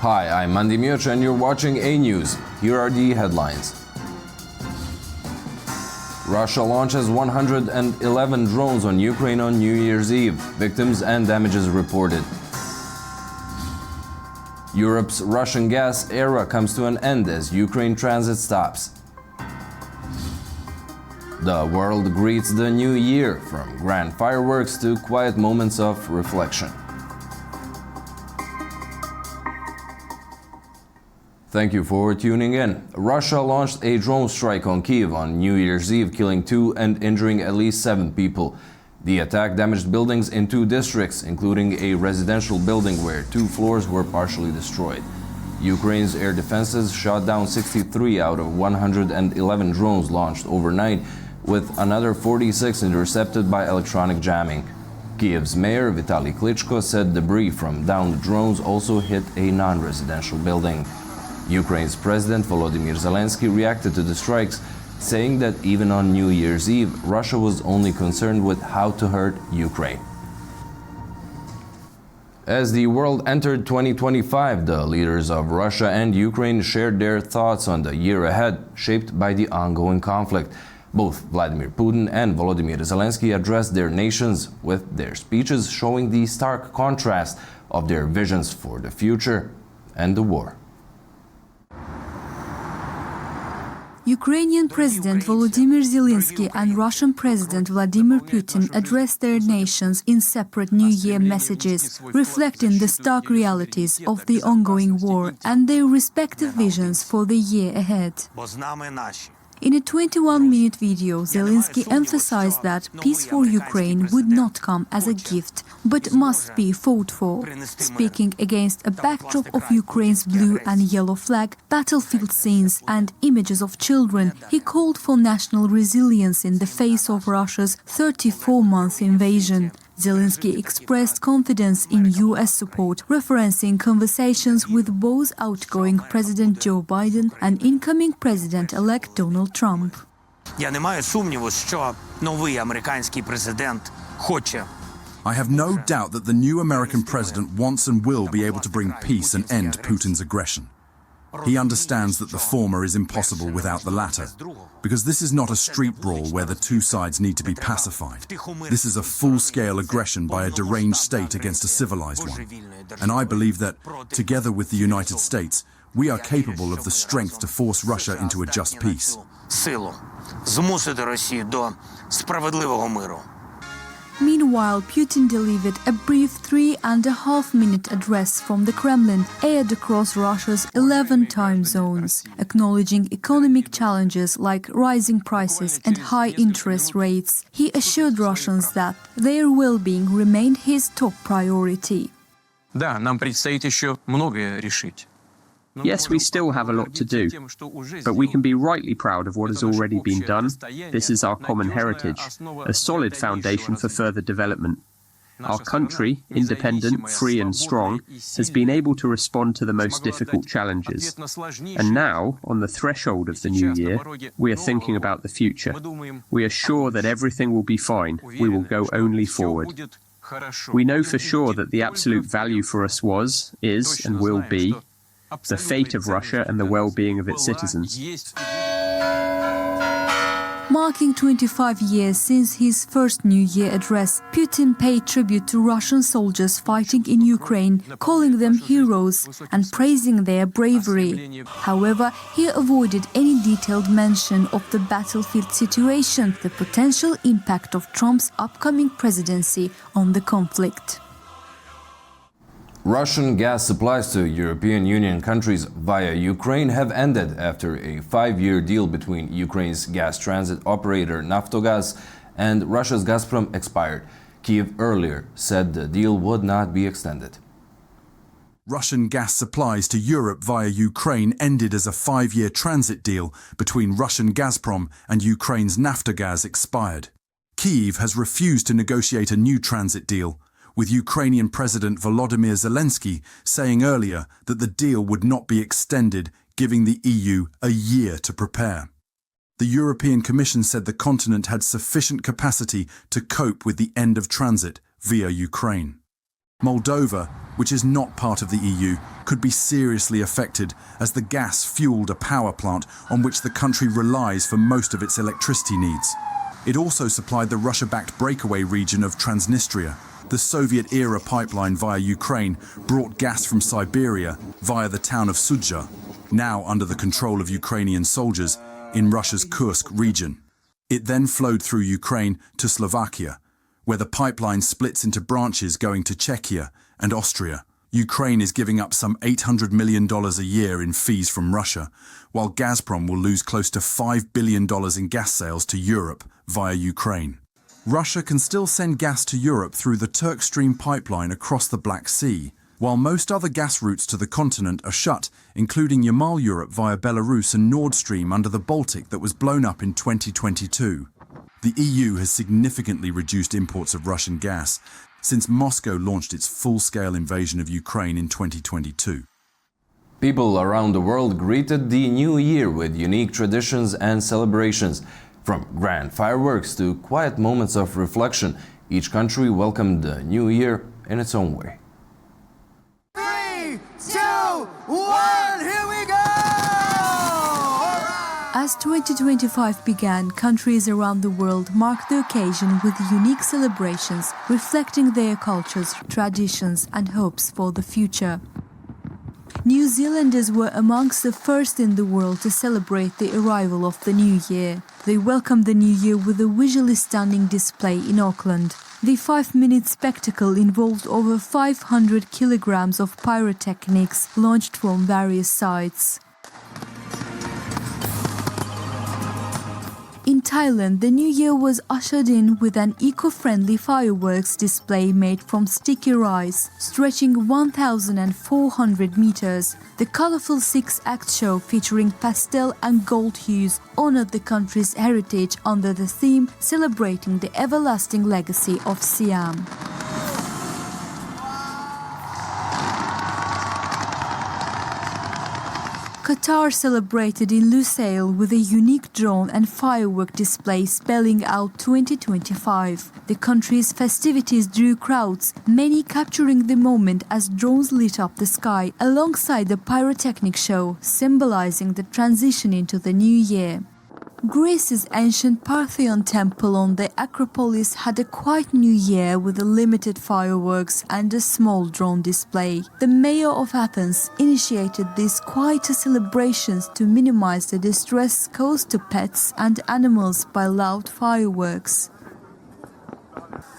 Hi, I'm Mandimir and you're watching AnewZ. Here are the headlines. Russia launches 111 drones on Ukraine on New Year's Eve. Victims and damages reported. Europe's Russian gas era comes to an end as Ukraine transit stops. The world greets the new year, from grand fireworks to quiet moments of reflection. Thank you for tuning in. Russia launched a drone strike on Kyiv on New Year's Eve, killing 2 and injuring at least 7 people. The attack damaged buildings in 2 districts, including a residential building where 2 floors were partially destroyed. Ukraine's air defenses shot down 63 out of 111 drones launched overnight, with another 46 intercepted by electronic jamming. Kyiv's mayor Vitaly Klitschko said debris from downed drones also hit a non-residential building. Ukraine's President Volodymyr Zelensky reacted to the strikes, saying that even on New Year's Eve, Russia was only concerned with how to hurt Ukraine. As the world entered 2025, the leaders of Russia and Ukraine shared their thoughts on the year ahead, shaped by the ongoing conflict. Both Vladimir Putin and Volodymyr Zelensky addressed their nations, with their speeches showing the stark contrast of their visions for the future and the war. Ukrainian President Volodymyr Zelensky and Russian President Vladimir Putin addressed their nations in separate New Year messages, reflecting the stark realities of the ongoing war and their respective visions for the year ahead. In a 21-minute video, Zelensky emphasized that peace for Ukraine would not come as a gift, but must be fought for. Speaking against a backdrop of Ukraine's blue and yellow flag, battlefield scenes and images of children, he called for national resilience in the face of Russia's 34-month invasion. Zelensky expressed confidence in U.S. support, referencing conversations with both outgoing President Joe Biden and incoming President-elect Donald Trump. Я не маю сумніву, що новий американський президент хоче. I have no doubt that the new American president wants and will be able to bring peace and end Putin's aggression. He understands that the former is impossible without the latter, because this is not a street brawl where the 2 sides need to be pacified. This is a full-scale aggression by a deranged state against a civilized one. And I believe that, together with the United States, we are capable of the strength to force Russia into a just peace. Силу змусити Росію до справедливого миру. Meanwhile, Putin delivered a brief 3.5-minute address from the Kremlin, aired across Russia's 11 time zones, acknowledging economic challenges like rising prices and high interest rates. He assured Russians that their well-being remained his top priority. Да, нам предстоит еще многое решить. Yes, we still have a lot to do, but we can be rightly proud of what has already been done. This is our common heritage, a solid foundation for further development. Our country, independent, free and strong, has been able to respond to the most difficult challenges. And now, on the threshold of the new year, we are thinking about the future. We are sure that everything will be fine. We will go only forward. We know for sure that the absolute value for us was, is and will be the fate of Russia and the well-being of its citizens. Marking 25 years since his first New Year address, Putin paid tribute to Russian soldiers fighting in Ukraine, calling them heroes and praising their bravery. However, he avoided any detailed mention of the battlefield situation, the potential impact of Trump's upcoming presidency on the conflict. Russian gas supplies to European Union countries via Ukraine have ended after a 5-year deal between Ukraine's gas transit operator Naftogaz and Russia's Gazprom expired. Kyiv earlier said the deal would not be extended. Russian gas supplies to Europe via Ukraine ended as a 5-year transit deal between Russian Gazprom and Ukraine's Naftogaz expired. Kyiv has refused to negotiate a new transit deal, with Ukrainian President Volodymyr Zelensky saying earlier that the deal would not be extended, giving the EU a year to prepare. The European Commission said the continent had sufficient capacity to cope with the end of transit via Ukraine. Moldova, which is not part of the EU, could be seriously affected as the gas fueled a power plant on which the country relies for most of its electricity needs. It also supplied the Russia-backed breakaway region of Transnistria. The Soviet-era pipeline via Ukraine brought gas from Siberia via the town of Sudzha, now under the control of Ukrainian soldiers in Russia's Kursk region. It then flowed through Ukraine to Slovakia, where the pipeline splits into branches going to Czechia and Austria. Ukraine is giving up some $800 million a year in fees from Russia, while Gazprom will lose close to $5 billion in gas sales to Europe via Ukraine. Russia can still send gas to Europe through the Turk Stream pipeline across the Black Sea, while most other gas routes to the continent are shut, including Yamal Europe via Belarus and Nord Stream under the Baltic that was blown up in 2022. The EU has significantly reduced imports of Russian gas since Moscow launched its full-scale invasion of Ukraine in 2022. People around the world greeted the new year with unique traditions and celebrations. From grand fireworks to quiet moments of reflection, each country welcomed the new year in its own way. 3, 2, 1, here we go! As 2025 began, countries around the world marked the occasion with unique celebrations, reflecting their cultures, traditions, and hopes for the future. New Zealanders were amongst the first in the world to celebrate the arrival of the new year. They welcomed the new year with a visually stunning display in Auckland. The 5-minute spectacle involved over 500 kilograms of pyrotechnics launched from various sites. In Thailand, the new year was ushered in with an eco-friendly fireworks display made from sticky rice, stretching 1,400 meters. The colorful 6-act show featuring pastel and gold hues honored the country's heritage under the theme celebrating the everlasting legacy of Siam. Qatar celebrated in Lusail with a unique drone and firework display spelling out 2025. The country's festivities drew crowds, many capturing the moment as drones lit up the sky alongside the pyrotechnic show, symbolizing the transition into the new year. Greece's ancient Parthenon temple on the Acropolis had a quiet new year with limited fireworks and a small drone display. The mayor of Athens initiated these quieter celebrations to minimize the distress caused to pets and animals by loud fireworks.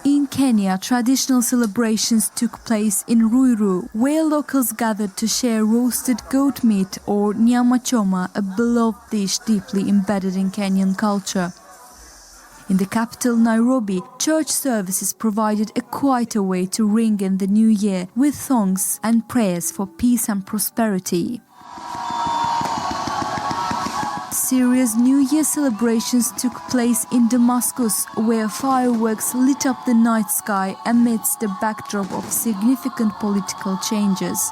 In Kenya, traditional celebrations took place in Ruiru, where locals gathered to share roasted goat meat or nyama choma, a beloved dish deeply embedded in Kenyan culture. In the capital, Nairobi, church services provided a quieter way to ring in the new year with songs and prayers for peace and prosperity. Serious New Year celebrations took place in Damascus, where fireworks lit up the night sky amidst the backdrop of significant political changes.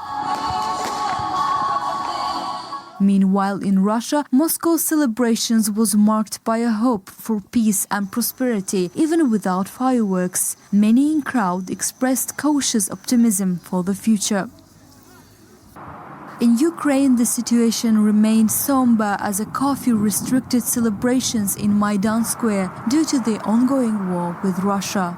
Meanwhile, in Russia, Moscow's celebrations was marked by a hope for peace and prosperity, even without fireworks. Many in crowd expressed cautious optimism for the future. In Ukraine, the situation remained somber as a curfew restricted celebrations in Maidan Square due to the ongoing war with Russia.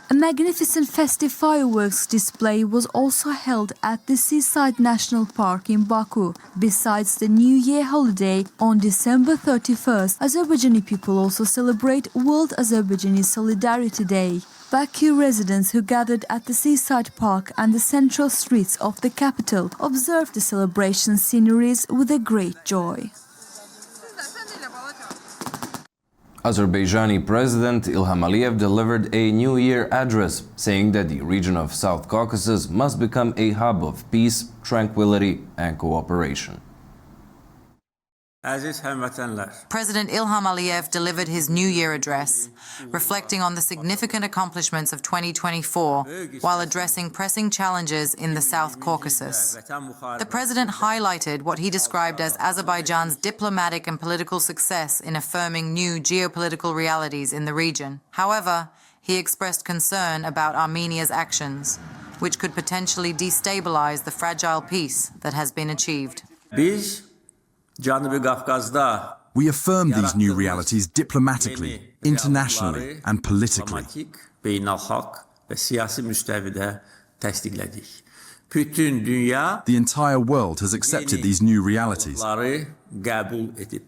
A magnificent festive fireworks display was also held at the Seaside National Park in Baku. Besides the New Year holiday, on December 31st, Azerbaijani people also celebrate World Azerbaijani Solidarity Day. Baku residents who gathered at the Seaside Park and the central streets of the capital observed the celebration sceneries with a great joy. Azerbaijani President Ilham Aliyev delivered a New Year address, saying that the region of South Caucasus must become a hub of peace, tranquility, and cooperation. Aziz həmvətənlər, President Ilham Aliyev delivered his New Year address, reflecting on the significant accomplishments of 2024 while addressing pressing challenges in the South Caucasus. The president highlighted what he described as Azerbaijan's diplomatic and political success in affirming new geopolitical realities in the region. However, he expressed concern about Armenia's actions, which could potentially destabilize the fragile peace that has been achieved. biz Cənubi Qafqazda We affirm these new realities diplomatically, internationally, and politically. diplomatik, beynəlxalq və siyasi müstəvidə təsdiqlədik. Bütün dünya The entire world has accepted these new realities. bunları qəbul edib.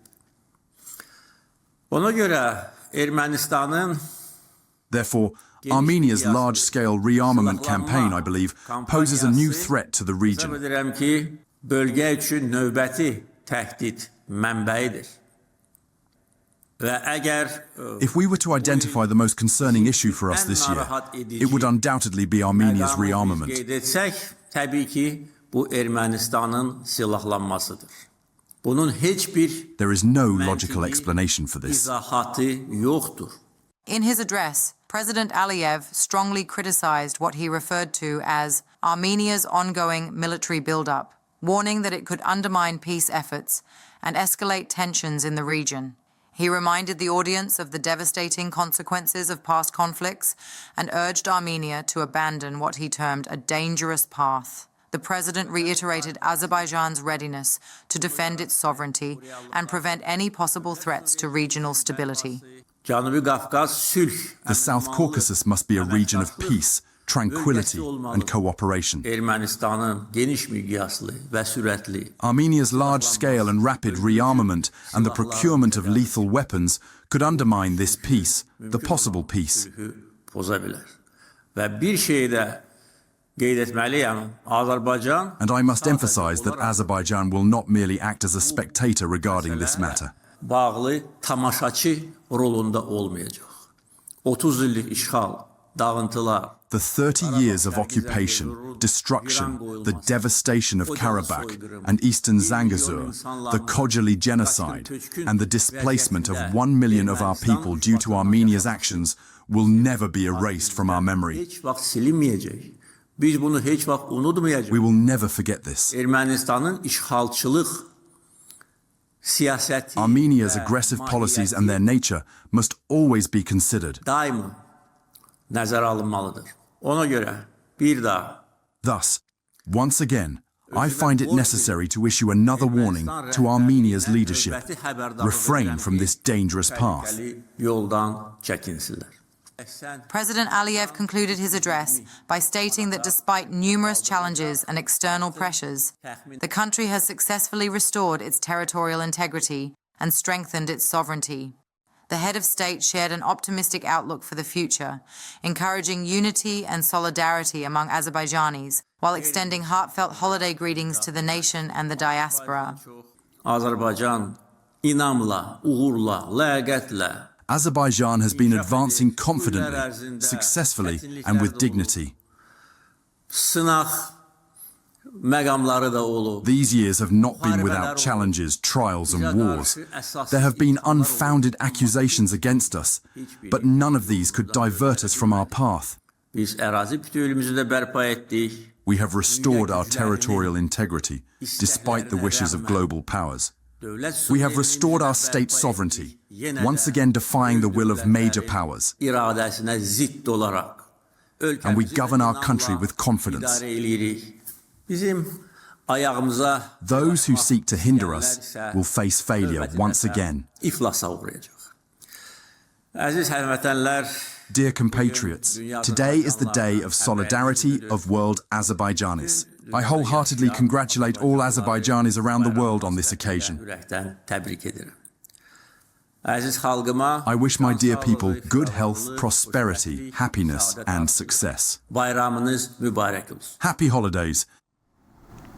Ona görə Ermənistanın Therefore, Armenia's large-scale rearmament campaign, I believe, poses a new threat to the hesab region. edirəm ki, bölgə üçün növbəti təhdid mənbəyidir. Və əgər If we were to identify the most concerning issue for us this year, it would undoubtedly be Armenia's rearmament. qeyd etsək, təbii ki, bu Ermənistanın silahlanmasıdır. Bunun heç bir There is no logical explanation for this. izahatı yoxdur. In his address, President Aliyev strongly criticized what he referred to as Armenia's ongoing military buildup, warning that it could undermine peace efforts and escalate tensions in the region. He reminded the audience of the devastating consequences of past conflicts and urged Armenia to abandon what he termed a dangerous path. The president reiterated Azerbaijan's readiness to defend its sovereignty and prevent any possible threats to regional stability. Cənubi Qafqaz sülh The South Caucasus must be a region of peace, tranquility, and cooperation. Ermənistanın geniş miqyaslı və sürətli Armenia's large-scale and rapid rearmament and the procurement of lethal weapons could undermine this peace, the possible peace. poza bilər. Və bir şeyi də qeyd etməliyəm, Azərbaycan And I must emphasize that Azerbaijan will not merely act as a spectator regarding this matter. bağlı tamaşaçı rolunda olmayacaq. 30 illik işğal, dağıntılar, The 30 years of occupation, destruction, the devastation of Karabakh and eastern Zangezur, the Khojaly genocide, and the displacement of 1 million of our people due to Armenia's actions will never be erased from our memory. heç vaxt silinməyəcək. Biz bunu heç vaxt unutmayacağıq. We will never forget this. Ermənistanın işğalçılıq siyasəti Armenia's aggressive policies and their nature must always be considered. daima nəzərə alınmalıdır. Ona görə bir daha Thus, once again, I find it necessary to issue another warning to Armenia's leadership. Refrain from this dangerous path. yoldan çəkinsinlər. President Aliyev concluded his address by stating that despite numerous challenges and external pressures, the country has successfully restored its territorial integrity and strengthened its sovereignty. The head of state shared an optimistic outlook for the future, encouraging unity and solidarity among Azerbaijanis, while extending heartfelt holiday greetings to the nation and the diaspora. Azərbaycan inamla, uğurla, ləyaqətlə Azerbaijan has been advancing confidently, successfully, and with dignity. sınaq məqamları da olub. These years have not been without challenges, trials, and wars. There have been unfounded accusations against us, but none of these could divert us from our path. Biz ərazi bütövlüyümüzü də bərpa etdik. We have restored our territorial integrity, despite the wishes of global powers. We have restored our state sovereignty, once again defying the will of major powers. İradəsinə zidd olaraq And we govern our country with confidence. idarə edirik. Bizim ayağımıza Those who seek to hinder us will face failure once again. iflasa uğrayacaq. Əziz həmvətənlər, Dear compatriots, today is the day of solidarity of world Azerbaijanis. I wholeheartedly congratulate all Azerbaijanis around the world on this occasion. ürəkdən təbrik edirəm. Əziz xalqıma I wish my dear people good health, prosperity, happiness, and success. bayramınız mübarək olsun. Happy holidays.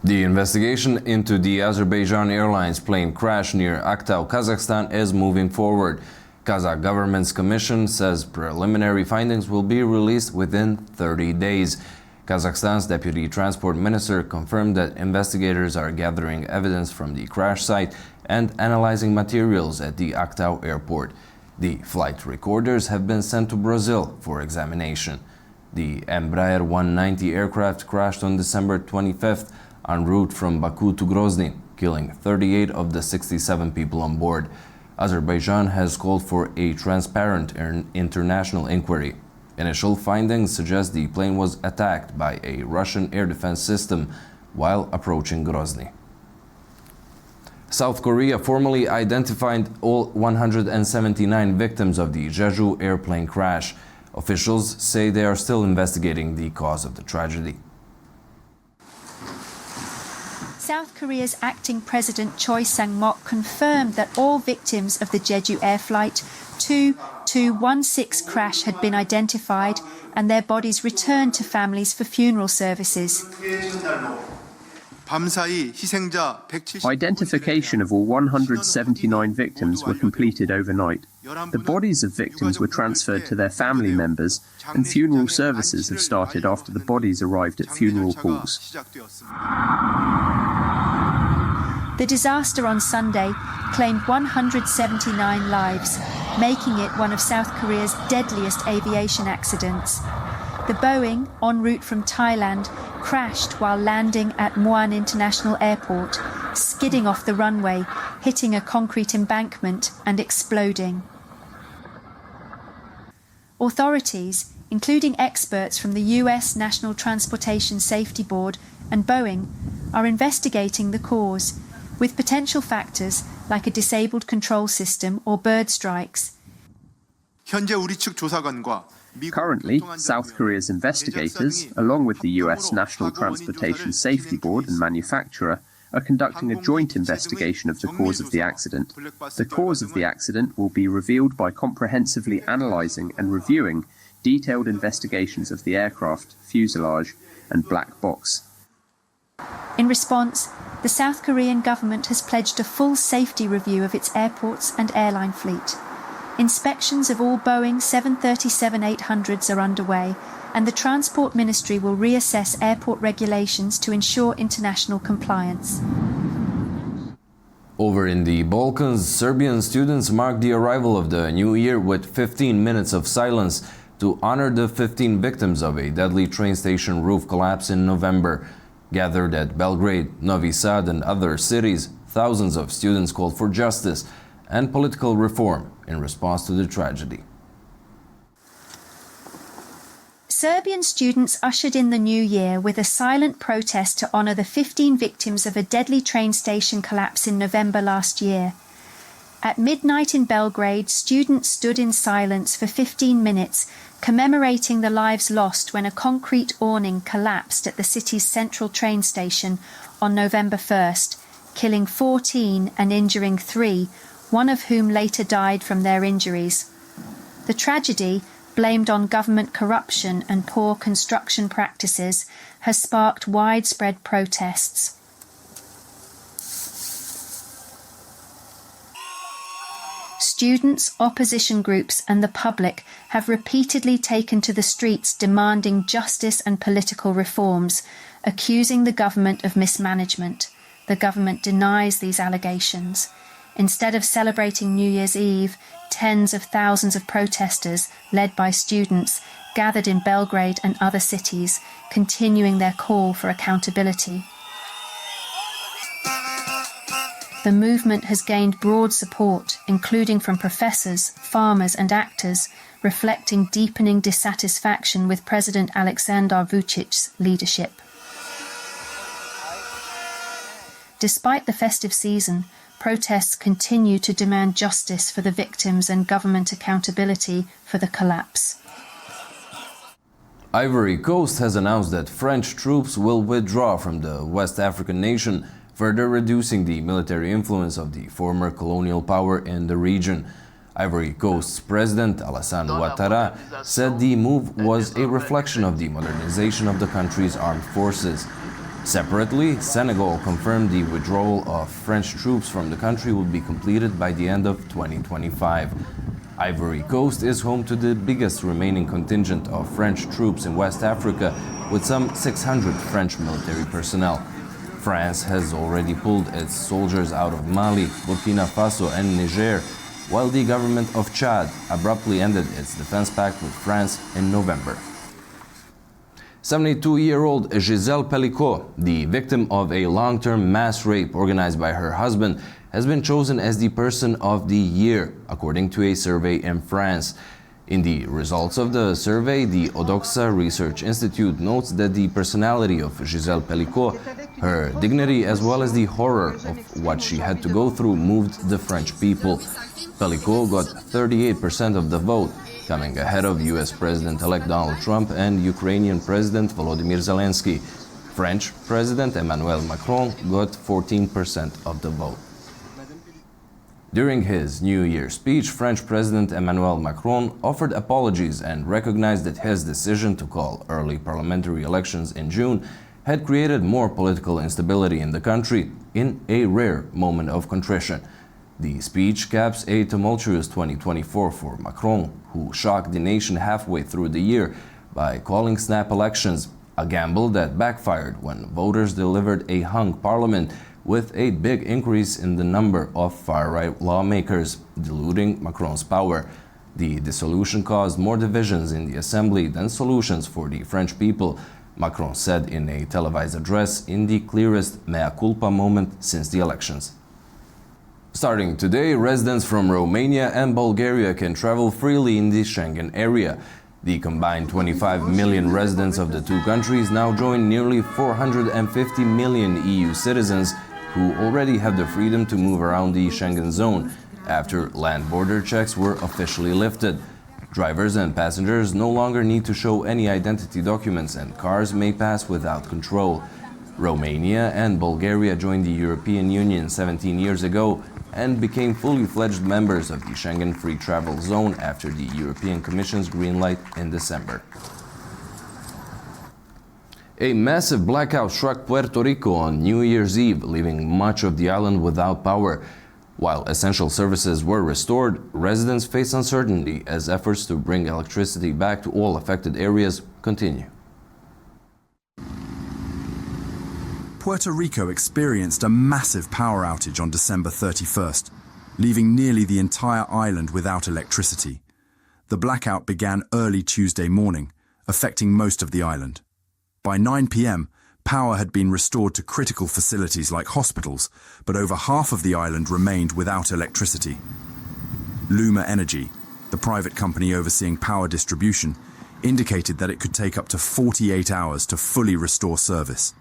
The investigation into the Azerbaijan Airlines plane crash near Aktau, Kazakhstan is moving forward. Kazakh government's commission says preliminary findings will be released within 30 days. Kazakhstan's deputy transport minister confirmed that investigators are gathering evidence from the crash site and analyzing materials at the Actau airport. The flight recorders have been sent to Brazil for examination. The Embraer 190 aircraft crashed on December 25th en route from Baku to Grozny, killing 38 of the 67 people on board. Azerbaijan has called for a transparent international inquiry. Initial findings suggest the plane was attacked by a Russian air defense system while approaching Grozny. South Korea formally identified all 179 victims of the Jeju airplane crash. Officials say they are still investigating the cause of the tragedy. South Korea's acting President Choi Sang-mok confirmed that all victims of the Jeju Air Flight 2216 crash had been identified and their bodies returned to families for funeral services. Identification of all 179 victims were completed overnight. The bodies of victims were transferred to their family members, and funeral services have started after the bodies arrived at funeral halls. The disaster on Sunday claimed 179 lives, making it one of South Korea's deadliest aviation accidents. The Boeing, en route from Thailand, crashed while landing at Muan International Airport, skidding off the runway, hitting a concrete embankment and exploding. Authorities, including experts from the US National Transportation Safety Board and Boeing, are investigating the cause, with potential factors like a disabled control system or bird strikes. Currently, South Korea's investigators, along with the US National Transportation Safety Board and manufacturer, are conducting a joint investigation of the cause of the accident. The cause of the accident will be revealed by comprehensively analysing and reviewing detailed investigations of the aircraft, fuselage, and black box. In response, the South Korean government has pledged a full safety review of its airports and airline fleet. Inspections of all Boeing 737-800s are underway, and the Transport Ministry will reassess airport regulations to ensure international compliance. Over in the Balkans, Serbian students marked the arrival of the new year with 15 minutes of silence to honor the 15 victims of a deadly train station roof collapse in November. Gathered at Belgrade, Novi Sad and other cities, thousands of students called for justice and political reform in response to the tragedy. Serbian students ushered in the new year with a silent protest to honour the 15 victims of a deadly train station collapse in November last year. At midnight in Belgrade, students stood in silence for 15 minutes, commemorating the lives lost when a concrete awning collapsed at the city's central train station on November 1st, killing 14 and injuring 3, one of whom later died from their injuries. The tragedy, blamed on government corruption and poor construction practices, has sparked widespread protests. Students, opposition groups and the public have repeatedly taken to the streets demanding justice and political reforms, accusing the government of mismanagement. The government denies these allegations. Instead of celebrating New Year's Eve, tens of thousands of protesters, led by students, gathered in Belgrade and other cities, continuing their call for accountability. The movement has gained broad support, including from professors, farmers and actors, reflecting deepening dissatisfaction with President Aleksandar Vučić's leadership. Despite the festive season, protests continue to demand justice for the victims and government accountability for the collapse. Ivory Coast has announced that French troops will withdraw from the West African nation, further reducing the military influence of the former colonial power in the region. Ivory Coast's President Alassane Ouattara said the move was a reflection of the modernization of the country's armed forces. Separately, Senegal confirmed the withdrawal of French troops from the country would be completed by the end of 2025. Ivory Coast is home to the biggest remaining contingent of French troops in West Africa, with some 600 French military personnel. France has already pulled its soldiers out of Mali, Burkina Faso and Niger, while the government of Chad abruptly ended its defense pact with France in November. 72-year-old Gisèle Pellicot, the victim of a long-term mass rape organized by her husband, has been chosen as the Person of the Year, according to a survey in France. In the results of the survey, the Odoxa Research Institute notes that the personality of Gisèle Pellicot, her dignity as well as the horror of what she had to go through moved the French people. Pellicot got 38% of the vote, coming ahead of US President-elect Donald Trump and Ukrainian President Volodymyr Zelensky. French President Emmanuel Macron got 14% of the vote. During his New Year speech, French President Emmanuel Macron offered apologies and recognized that his decision to call early parliamentary elections in June had created more political instability in the country in a rare moment of contrition. The speech caps a tumultuous 2024 for Macron, who shocked the nation halfway through the year by calling snap elections, a gamble that backfired when voters delivered a hung parliament with a big increase in the number of far-right lawmakers, diluting Macron's power. The dissolution caused more divisions in the assembly than solutions for the French people, Macron said in a televised address in the clearest mea culpa moment since the elections. Starting today, residents from Romania and Bulgaria can travel freely in the Schengen area. The combined 25 million residents of the two countries now join nearly 450 million EU citizens who already have the freedom to move around the Schengen zone after land border checks were officially lifted. Drivers and passengers no longer need to show any identity documents and cars may pass without control. Romania and Bulgaria joined the European Union 17 years ago and became fully fledged members of the Schengen Free Travel Zone after the European Commission's green light in December. A massive blackout struck Puerto Rico on New Year's Eve, leaving much of the island without power. While essential services were restored, residents face uncertainty as efforts to bring electricity back to all affected areas continue. Puerto Rico experienced a massive power outage on December 31st, leaving nearly the entire island without electricity. The blackout began early Tuesday morning, affecting most of the island. By 9 p.m., power had been restored to critical facilities like hospitals, but over half of the island remained without electricity. Luma Energy, the private company overseeing power distribution, indicated that it could take up to 48 hours to fully restore service.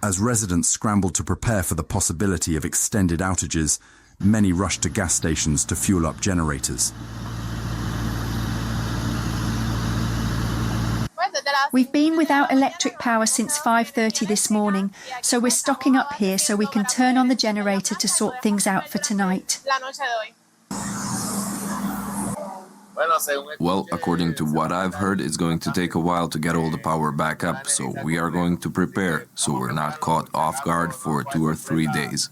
As residents scrambled to prepare for the possibility of extended outages, many rushed to gas stations to fuel up generators. We've been without electric power since 5:30 this morning, so we're stocking up here so we can turn on the generator to sort things out for tonight. Well, according to what I've heard, it's going to take a while to get all the power back up, so we are going to prepare so we're not caught off guard for 2 or 3 days.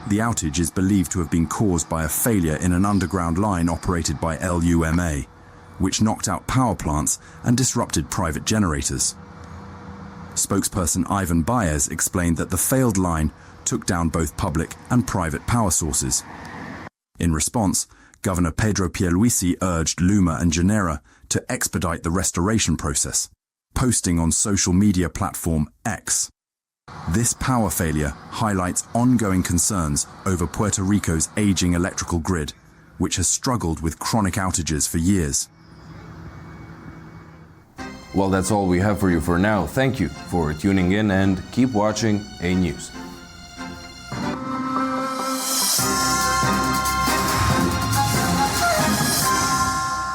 The outage is believed to have been caused by a failure in an underground line operated by LUMA, which knocked out power plants and disrupted private generators. Spokesperson Ivan Baez explained that the failed line took down both public and private power sources. In response, Governor Pedro Pierluisi urged Luma and Genera to expedite the restoration process, posting on social media platform X. This power failure highlights ongoing concerns over Puerto Rico's aging electrical grid, which has struggled with chronic outages for years. Well, that's all we have for you for now. Thank you for tuning in and keep watching AnewZ.